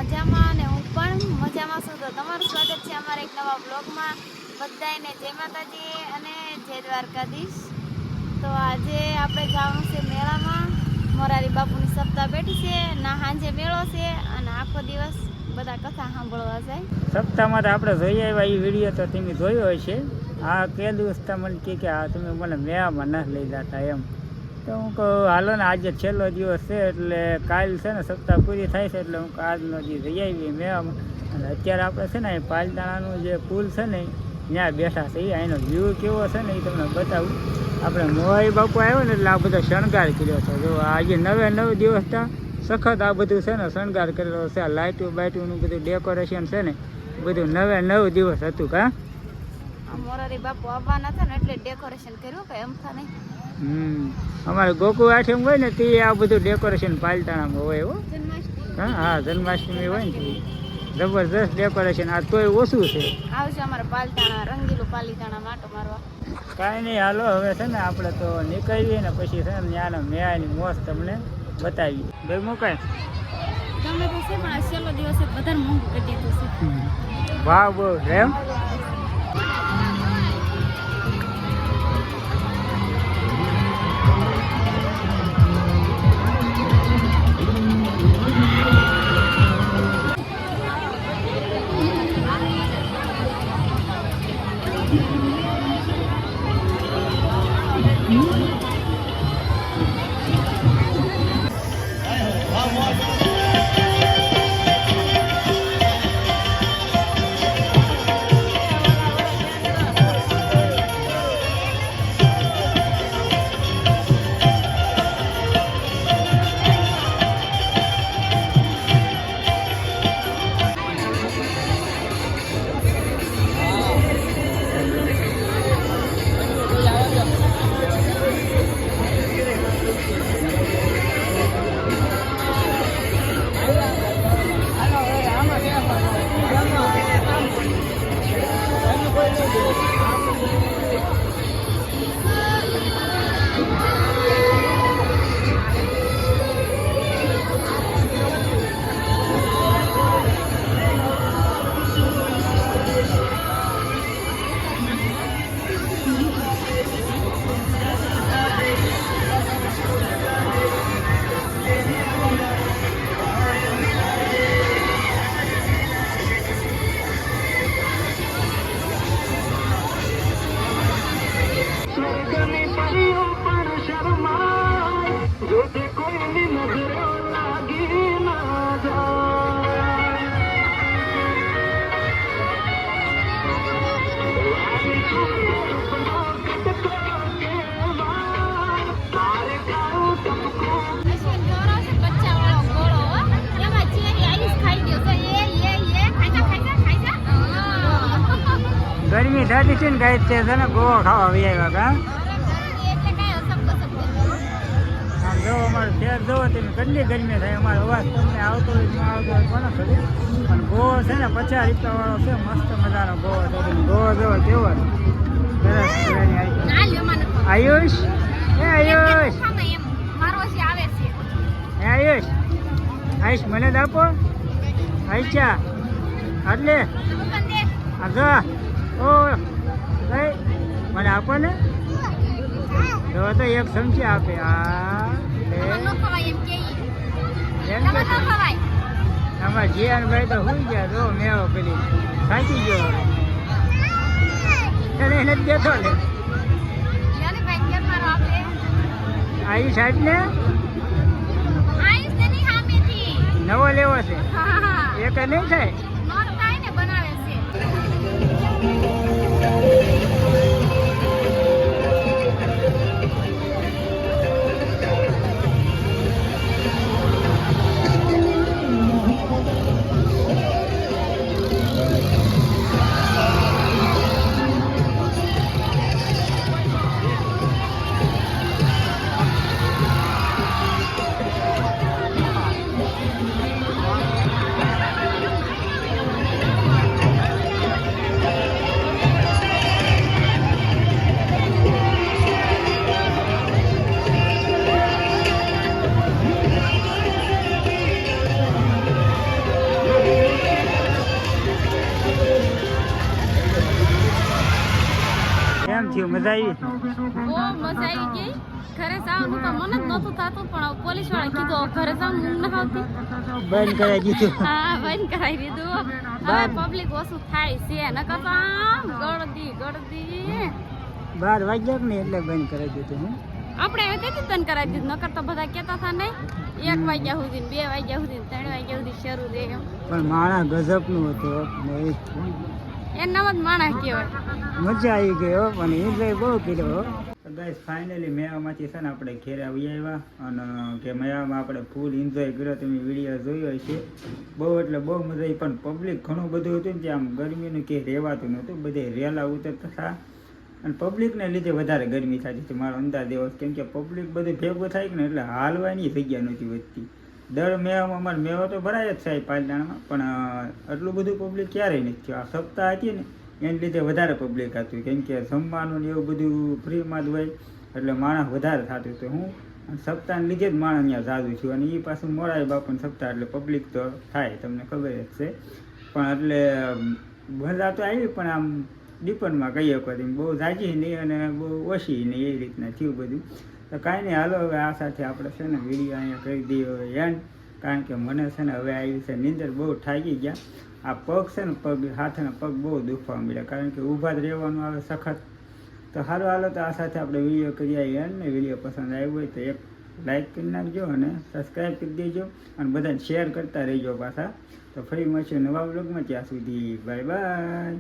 મજામાં અને હું પણ મજામાં છું. તો તમારું સ્વાગત છે અમારા એક નવા બ્લોગમાં. બધાને જય માતાજી અને જય દ્વારકાધીશ. તો આજે આપણે જવાનું છે મેળામાં. મોરારી બાપુની સપ્તાહ બેઠી છે ના સાંજે મેળો છે અને આખો દિવસ બધા કથા સાંભળવા જાય. સપ્તાહમાં તો આપણે જોઈ આવ્યા એ વિડીયો તો તમે જોયો હોય છે. આ કે દિવસ મને કે આ તમે મને મેળામાં ન લઈ જતા એમ. તો હું કહું હાલો ને આજે છેલ્લો દિવસ છે એટલે કાલ છે ને સપ્તાહ પૂરી થાય છે એટલે હું આજનો જે જઈ આવી મેળામાં. અને અત્યારે આપણે છે ને પાલતાણાનું જે પુલ છે ને ત્યાં બેઠા છે. એનો વ્યૂ કેવો છે ને એ તમને બતાવું. આપણે મોરારી બાપુ આવ્યો ને એટલે આ બધો શણગાર કર્યો છે. જો આજે 9 દિવસ ત્યાં સખત આ બધું છે ને શણગાર કરેલો છે. આ લાઇટું બાઇટુંનું બધું ડેકોરેશન છે ને બધું 9 દિવસ હતું. કા મોરારી બાપુ આવવાના હતા ને એટલે ડેકોરેશન કર્યું કે એમ થા નહીં. અમારે ગોકુ આઠમ હોય ને તે આ બધું ડેકોરેશન પાલતાણામાં હોય. હો હા જન્માષ્ટમી હોય ને જબરદસ્ત ડેકોરેશન. આ તોય ઓછું છે. આવશે અમારે પાલતાણા રંગીલું પાલીતાણા માટો મારવા. કાંઈ નહીં હાલો હવે છે ને આપણે તો નીકળીએ ને પછી છે ને ત્યાંના મેળાની મોજ તમને બતાવીએ. ભાઈ મુકાય ગમે તો છે પણ આ છેલ્લો દિવસ વધારે મોંઘું કરી દીધું છે. વાહ બહુ એમ. ગરમી થતી છે ને ગાય છે ને ગોવા ખાવા આવી આવ્યા. કા આમ જો અમારે શહેર જોવો તમે કેટલી ગરમી થાય. અમારો અવાજ તમને આવતો હોય ન આવતો હોય કોને ખબર. પણ ગોવો છે ને 50 રૂપિયા વાળો છે. મસ્ત મજાનો ગોવો છે. ગોવો જોવો કેવો સરસ. આયુષ એ આયુષ એ આયુષ આયુષ મને જ આપો. આઈશા એટલે આ જો ઓ ભાઈ મને આપો ને. જો તો એક ચમચી આપે. આમાં જીયાનભાઈ તો હોઈ ગયા. જો મેળો પેલી થાકી ગયો. એને નથી દેતો ને આયુષ સાહેબ ને નવો લેવો છે. એક નહીં થાય. મજા આવી? બહુ મજા આવી ગઈ. ઘરે જવાનું તો મન જ નહોતું થતું, પણ પોલીસ વાળા કીધું ઘરે જવાનું ઊંઘ ન આવતી. બંધ કરાવી દીધું. હા, બંધ કરાવી દીધું. હવે પબ્લિક ઓછું થાય છે, નકર તો આમ ગળદી. 12 વાગ્યા કે ને એટલે બંધ કરાવી દીધું. હું આપણે હવે તેથી બંધ કરાવી દીધું, નકર તો બધા કહેતા હતા નહીં 1 વાગ્યા સુધી, 2 વાગ્યા સુધી, 3 વાગ્યા સુધી શરૂ રહે એમ. પણ માણસ ગજબનું હતું. એ નામ જ માણસ કહેવાય. મજા આવી ગઈ હો, પણ એન્જોય બહુ કર્યો. ગાઈસ ફાઇનલી મેળામાંથી છે ને આપણે ઘેર આવી આવ્યા, અને કે મેળામાં આપણે ફૂલ એન્જોય કર્યો. તમે વિડીયો જોયો હશે. બહુ એટલે બહુ મજા આવી, પણ પબ્લિક ઘણું બધું હતું ને, ત્યાં આમ ગરમીનું કે રહેવાતું નહોતું. બધે રેલા ઉતરતા હતા, અને પબ્લિકને લીધે વધારે ગરમી થતી હતી. મારો અંદાજ એવો છે, કેમ કે પબ્લિક બધું ભેગું થાય ને એટલે હાલવાની જગ્યા નહોતી વધતી. દર મેળામાં અમારે મેળો તો ભરાય જ થાય પાલડાણામાં, પણ આટલું બધું પબ્લિક ક્યારેય નથી થયું. આ સપ્તાહ હતી ને એને લીધે વધારે પબ્લિક હતું, કેમ કે જમવાનું ને એવું બધું ફ્રીમાં જ હોય, એટલે માણસ વધારે થતું હતું. હું સપ્તાહને લીધે જ માણસ અહીંયા જાદું છું, અને એ પાછું મોરારી બાપુનું સપ્તાહ એટલે પબ્લિક તો થાય, તમને ખબર જ છે. પણ એટલે મજા તો આવી, પણ આમ ડિપેન્ડમાં કહીએ કોઈ બહુ જાજી નહીં અને બહુ ઓછી નહીં, એ રીતના થયું બધું. તો કાંઈ નહીં, હાલો હવે આ સાથે આપણે છે ને વિડીયો અહીંયા કરી દઈએ હવે એન્ડ, કારણ કે મને છે ને હવે આવી છે નીંદર, બહુ થાકી ગયા. આ પગ છે ને પગ હાથના પગ બહુ દુખવા મળ્યા, કારણ કે ઊભા જ રહેવાનું આવે સખત. તો હાલો તો આ સાથે આપણે વિડીયો કરી આવીએ એન્ડ ને. વિડીયો પસંદ આવ્યો હોય તો એક લાઈક કરી નાખજો અને સબસ્ક્રાઈબ કરી દેજો, અને બધાને શેર કરતા રહેજો પાછા. તો ફરી મળશું નવા બ્લોગમાં, ત્યાં સુધી બાય બાય.